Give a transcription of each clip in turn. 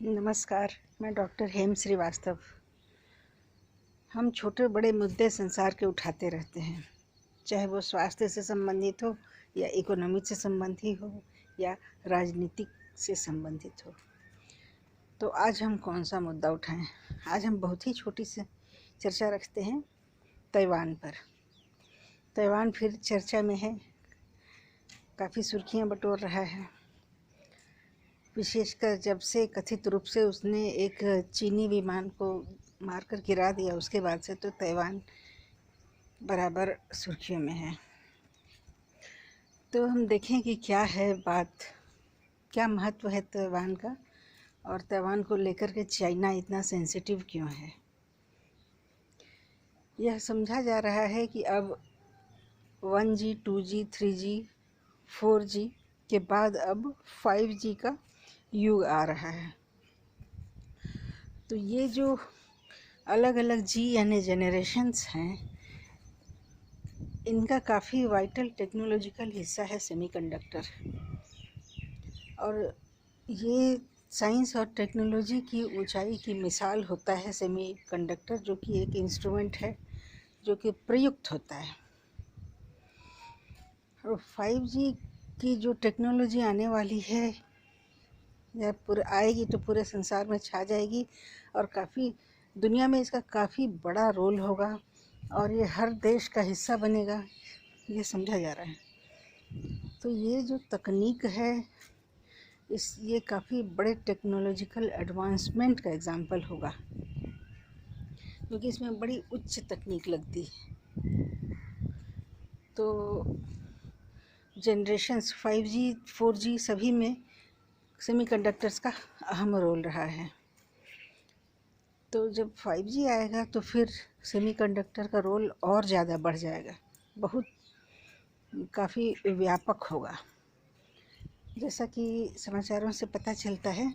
नमस्कार। मैं डॉक्टर हेम श्रीवास्तव। हम छोटे बड़े मुद्दे संसार के उठाते रहते हैं, चाहे वो स्वास्थ्य से संबंधित हो या इकोनॉमी से संबंधित हो या राजनीतिक से संबंधित हो। तो आज हम कौन सा मुद्दा उठाएं? आज हम बहुत ही छोटी सी चर्चा रखते हैं ताइवान पर। ताइवान फिर चर्चा में है, काफ़ी सुर्खियां बटोर रहा है, विशेषकर जब से कथित रूप से उसने एक चीनी विमान को मारकर गिरा दिया, उसके बाद से तो ताइवान बराबर सुर्खियों में है। तो हम देखें कि क्या है बात, क्या महत्व है ताइवान का और ताइवान को लेकर के चाइना इतना सेंसिटिव क्यों है। यह समझा जा रहा है कि अब 1G, 2G, 3G, 4G के बाद अब 5G का युग आ रहा है। तो ये जो अलग अलग जी यानी जेनरेशन्स हैं, इनका काफ़ी वाइटल टेक्नोलॉजिकल हिस्सा है सेमीकंडक्टर। और ये साइंस और टेक्नोलॉजी की ऊंचाई की मिसाल होता है सेमीकंडक्टर, जो कि एक इंस्ट्रूमेंट है जो कि प्रयुक्त होता है। और 5G की जो टेक्नोलॉजी आने वाली है, जब पूरे आएगी तो पूरे संसार में छा जाएगी और काफ़ी दुनिया में इसका काफ़ी बड़ा रोल होगा और ये हर देश का हिस्सा बनेगा, ये समझा जा रहा है। तो ये जो तकनीक है, ये काफ़ी बड़े टेक्नोलॉजिकल एडवांसमेंट का एग्जाम्पल होगा, क्योंकि इसमें बड़ी उच्च तकनीक लगती है। तो जनरेशन्स 5G, 4G सभी में सेमीकंडक्टर्स का अहम रोल रहा है। तो जब 5G आएगा तो फिर सेमीकंडक्टर का रोल और ज़्यादा बढ़ जाएगा, बहुत काफ़ी व्यापक होगा। जैसा कि समाचारों से पता चलता है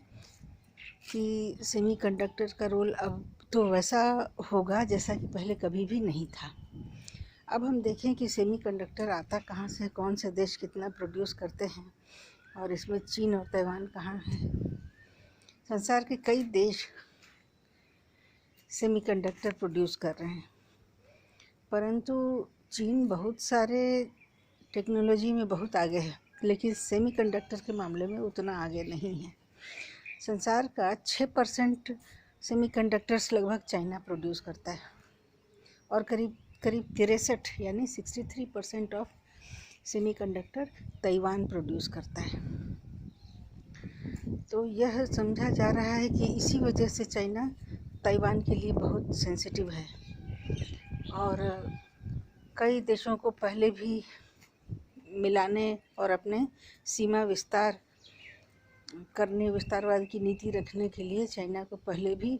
कि सेमीकंडक्टर का रोल अब तो वैसा होगा जैसा कि पहले कभी भी नहीं था। अब हम देखें कि सेमीकंडक्टर आता कहाँ से, कौन से देश कितना प्रोड्यूस करते हैं और इसमें चीन और ताइवान कहाँ है। संसार के कई देश सेमीकंडक्टर प्रोड्यूस कर रहे हैं, परंतु चीन बहुत सारे टेक्नोलॉजी में बहुत आगे है, लेकिन सेमीकंडक्टर के मामले में उतना आगे नहीं है। संसार का 6% सेमीकंडक्टर्स लगभग चाइना प्रोड्यूस करता है और करीब 63 यानी 63% ऑफ सेमीकंडक्टर ताइवान प्रोड्यूस करता है। तो यह समझा जा रहा है कि इसी वजह से चाइना ताइवान के लिए बहुत सेंसिटिव है और कई देशों को पहले भी मिलाने और अपने सीमा विस्तारवाद की नीति रखने के लिए चाइना को पहले भी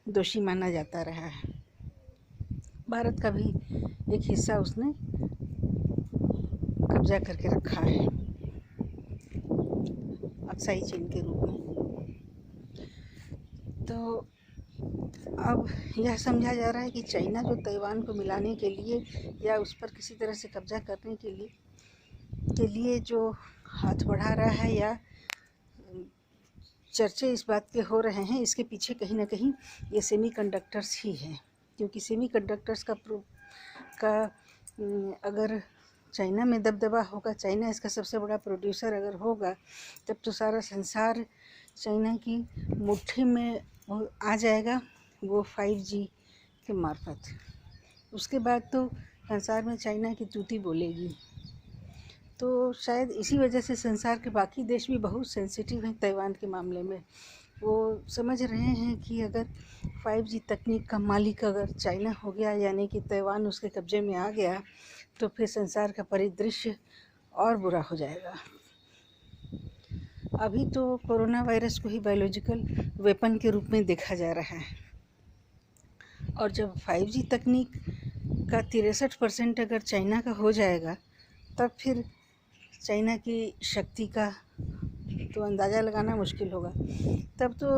दोषी माना जाता रहा है। भारत का भी एक हिस्सा उसने कब्जा करके रखा है, अक्साई चीन के रूप में। तो अब यह समझा जा रहा है कि चाइना जो ताइवान को मिलाने के लिए या उस पर किसी तरह से कब्जा करने के लिए जो हाथ बढ़ा रहा है या चर्चे इस बात के हो रहे हैं, इसके पीछे कहीं ना कहीं ये सेमीकंडक्टर्स ही हैं। क्योंकि सेमीकंडक्टर्स का अगर चाइना में दबदबा होगा, चाइना इसका सबसे बड़ा प्रोड्यूसर अगर होगा, तब तो सारा संसार चाइना की मुट्ठी में आ जाएगा, वो 5G के मार्फत। उसके बाद तो संसार में चाइना की तूती बोलेगी। तो शायद इसी वजह से संसार के बाकी देश भी बहुत सेंसिटिव हैं ताइवान के मामले में। वो समझ रहे हैं कि अगर 5G तकनीक का मालिक अगर चाइना हो गया, यानी कि ताइवान उसके कब्जे में आ गया, तो फिर संसार का परिदृश्य और बुरा हो जाएगा। अभी तो कोरोना वायरस को ही बायोलॉजिकल वेपन के रूप में देखा जा रहा है, और जब 5G तकनीक का 63% अगर चाइना का हो जाएगा, तब फिर चाइना की शक्ति का तो अंदाज़ा लगाना मुश्किल होगा। तब तो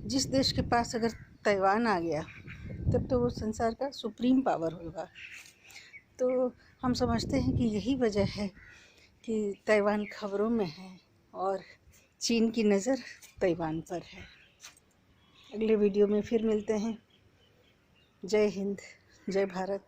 जिस देश के पास अगर ताइवान आ गया, तब तो वो संसार का सुप्रीम पावर होगा। तो हम समझते हैं कि यही वजह है कि ताइवान खबरों में है और चीन की नज़र ताइवान पर है। अगले वीडियो में फिर मिलते हैं। जय हिंद, जय भारत।